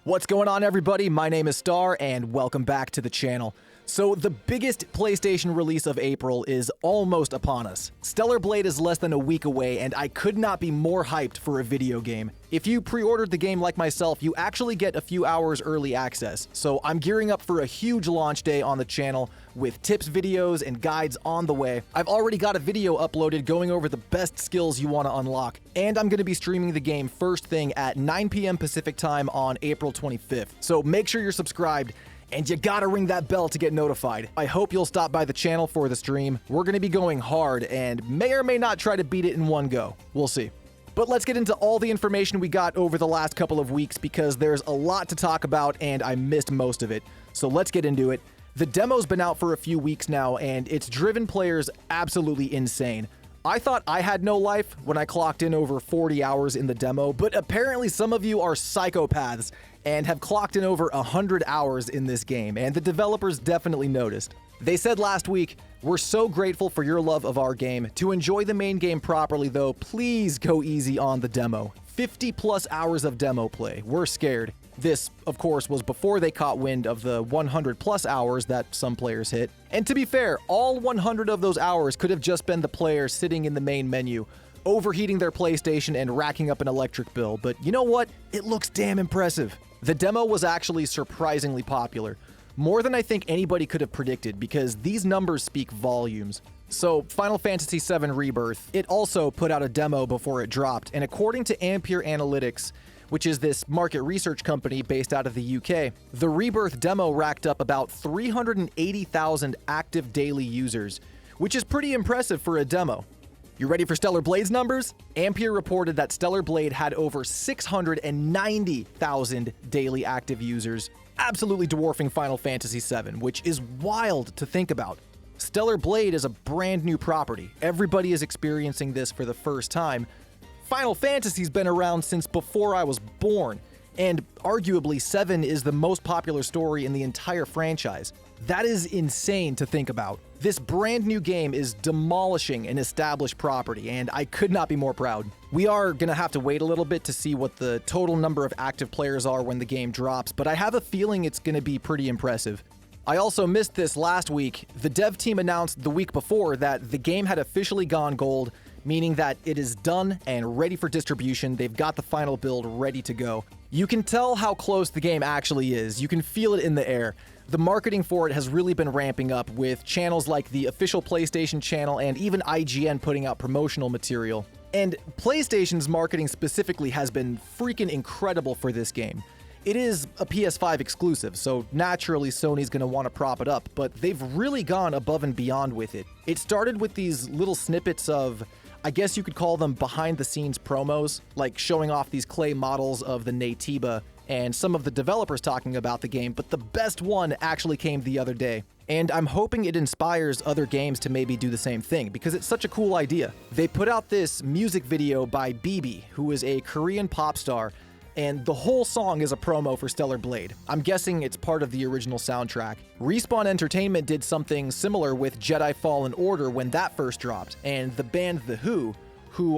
What's going on, everybody? My name is Star, and welcome back to the channel. So, the biggest PlayStation release of April is almost upon us. Stellar Blade is less than a week away, and I could not be more hyped for a video game. If you pre-ordered the game like myself, you actually get a few hours early access, so I'm gearing up for a huge launch day on the channel with tips videos and guides on the way. I've already got a video uploaded going over the best skills you want to unlock, and I'm going to be streaming the game first thing at 9 p.m. Pacific time on April 25th, so make sure you're subscribed. And you gotta ring that bell to get notified. I hope you'll stop by the channel for the stream. We're gonna be going hard and may or may not try to beat it in one go. We'll see. But let's get into all the information we got over the last couple of weeks because there's a lot to talk about and I missed most of it. So let's get into it. The demo's been out for a few weeks now and it's driven players absolutely insane. I thought I had no life when I clocked in over 40 hours in the demo, but apparently some of you are psychopaths and have clocked in over 100 hours in this game, and the developers definitely noticed. They said last week, "We're so grateful for your love of our game. To enjoy the main game properly though, please go easy on the demo. 50 plus hours of demo play. We're scared." This, of course, was before they caught wind of the 100 plus hours that some players hit. And to be fair, all 100 of those hours could have just been the player sitting in the main menu, overheating their PlayStation and racking up an electric bill. But you know what? It looks damn impressive. The demo was actually surprisingly popular. More than I think anybody could have predicted because these numbers speak volumes. So, Final Fantasy VII Rebirth, it also put out a demo before it dropped, and according to Ampere Analytics, which is this market research company based out of the UK, the Rebirth demo racked up about 380,000 active daily users, which is pretty impressive for a demo. You ready for Stellar Blade's numbers? Ampere reported that Stellar Blade had over 690,000 daily active users, absolutely dwarfing Final Fantasy VII, which is wild to think about. Stellar Blade is a brand new property. Everybody is experiencing this for the first time. Final Fantasy's been around since before I was born, and arguably 7 is the most popular story in the entire franchise. That is insane to think about. This brand new game is demolishing an established property, and I could not be more proud. We are gonna have to wait a little bit to see what the total number of active players are when the game drops, but I have a feeling it's gonna be pretty impressive. I also missed this last week. The dev team announced the week before that the game had officially gone gold, meaning that it is done and ready for distribution. They've got the final build ready to go. You can tell how close the game actually is. You can feel it in the air. The marketing for it has really been ramping up with channels like the official PlayStation channel and even IGN putting out promotional material. And PlayStation's marketing specifically has been freaking incredible for this game. It is a PS5 exclusive, so naturally Sony's gonna want to prop it up, but they've really gone above and beyond with it. It started with these little snippets of, I guess you could call them behind-the-scenes promos, like showing off these clay models of the Naytiba and some of the developers talking about the game, but the best one actually came the other day. And I'm hoping it inspires other games to maybe do the same thing, because it's such a cool idea. They put out this music video by BIBI, who is a Korean pop star, and the whole song is a promo for Stellar Blade. I'm guessing it's part of the original soundtrack. Respawn Entertainment did something similar with Jedi Fallen Order when that first dropped, and the band The who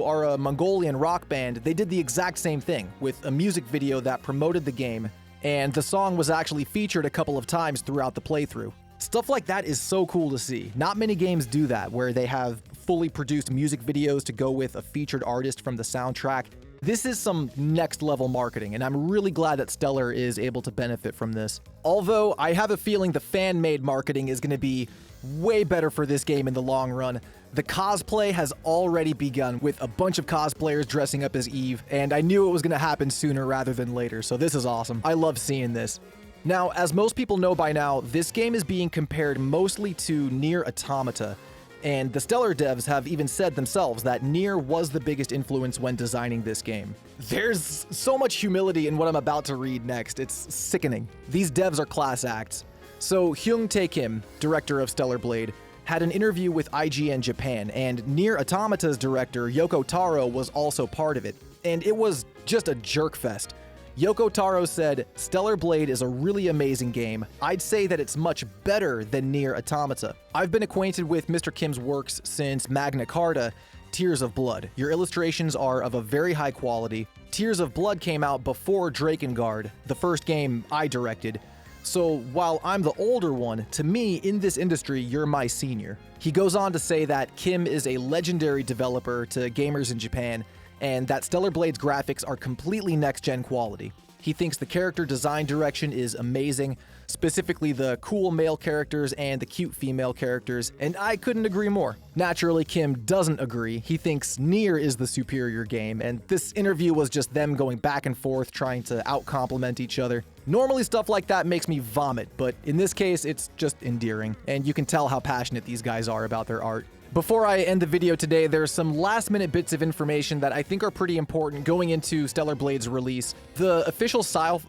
are a Mongolian rock band, they did the exact same thing with a music video that promoted the game, and the song was actually featured a couple of times throughout the playthrough. Stuff like that is so cool to see. Not many games do that, where they have fully produced music videos to go with a featured artist from the soundtrack. This is some next level marketing, and I'm really glad that Stellar is able to benefit from this. Although, I have a feeling the fan-made marketing is going to be way better for this game in the long run. The cosplay has already begun with a bunch of cosplayers dressing up as Eve, and I knew it was going to happen sooner rather than later, so this is awesome. I love seeing this. Now, as most people know by now, this game is being compared mostly to Nier Automata, and the Stellar devs have even said themselves that Nier was the biggest influence when designing this game. There's so much humility in what I'm about to read next, it's sickening. These devs are class acts. So Hyung Tae Kim, director of Stellar Blade, had an interview with IGN Japan, and Nier Automata's director Yoko Taro was also part of it, and it was just a jerk fest. Yoko Taro said, "Stellar Blade is a really amazing game. I'd say that it's much better than Nier Automata. I've been acquainted with Mr. Kim's works since Magna Carta. Tears of Blood. Your illustrations are of a very high quality. Tears of Blood came out before Drakengard, the first game I directed. So while I'm the older one, to me, in this industry, you're my senior. He goes on to say that Kim is a legendary developer to gamers in Japan, and that Stellar Blade's graphics are completely next-gen quality. He thinks the character design direction is amazing, specifically the cool male characters and the cute female characters, and I couldn't agree more. Naturally, Kim doesn't agree. He thinks Nier is the superior game, and this interview was just them going back and forth trying to out-compliment each other. Normally stuff like that makes me vomit, but in this case, it's just endearing, and you can tell how passionate these guys are about their art. Before I end the video today, there's some last-minute bits of information that I think are pretty important going into Stellar Blade's release. The official Sile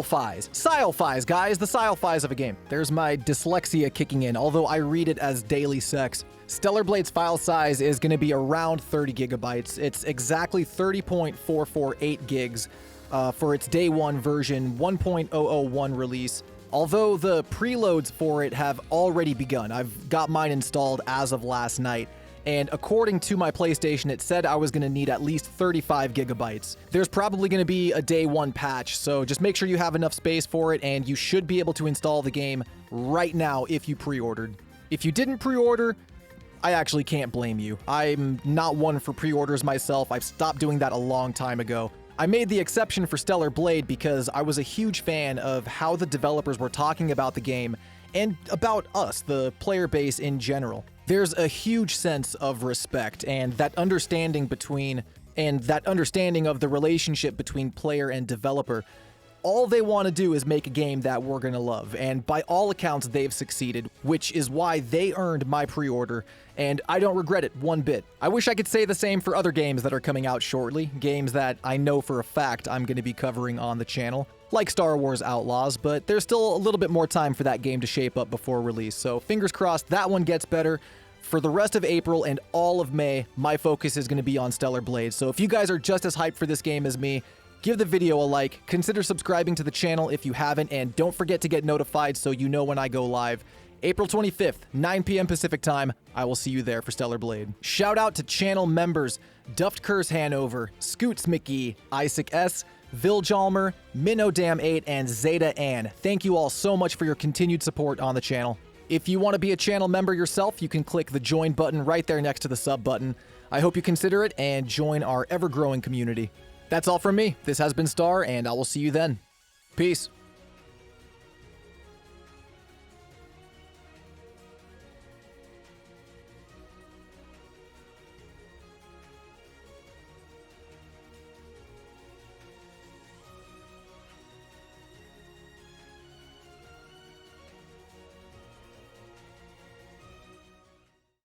files, guys, the Sile files of a game. There's my dyslexia kicking in, although I read it as daily sex. Stellar Blade's file size is going to be around 30 gigabytes. It's exactly 30.448 gigs for its day one version 1.001 release. Although the preloads for it have already begun. I've got mine installed as of last night, and according to my PlayStation, it said I was going to need at least 35 gigabytes. There's probably going to be a day one patch, so just make sure you have enough space for it, and you should be able to install the game right now if you pre-ordered. If you didn't pre-order, I actually can't blame you. I'm not one for pre-orders myself. I've stopped doing that a long time ago. I made the exception for Stellar Blade because I was a huge fan of how the developers were talking about the game and about us, the player base in general. There's a huge sense of respect and that understanding of the relationship between player and developer. All they want to do is make a game that we're going to love, and by all accounts, they've succeeded, which is why they earned my pre-order, and I don't regret it one bit. I wish I could say the same for other games that are coming out shortly, games that I know for a fact I'm going to be covering on the channel, like Star Wars Outlaws, but there's still a little bit more time for that game to shape up before release, so fingers crossed that one gets better. For the rest of April and all of May, my focus is going to be on Stellar Blade, so if you guys are just as hyped for this game as me, give the video a like, consider subscribing to the channel if you haven't, and don't forget to get notified so you know when I go live. April 25th, 9 p.m. Pacific time. I will see you there for Stellar Blade. Shout out to channel members Duft Curse Hanover, Scoots McGee, Isaac S., Viljalmer, Minodam8, and Zeta Ann. Thank you all so much for your continued support on the channel. If you want to be a channel member yourself, you can click the join button right there next to the sub button. I hope you consider it and join our ever-growing community. That's all from me. This has been Star, and I will see you then. Peace.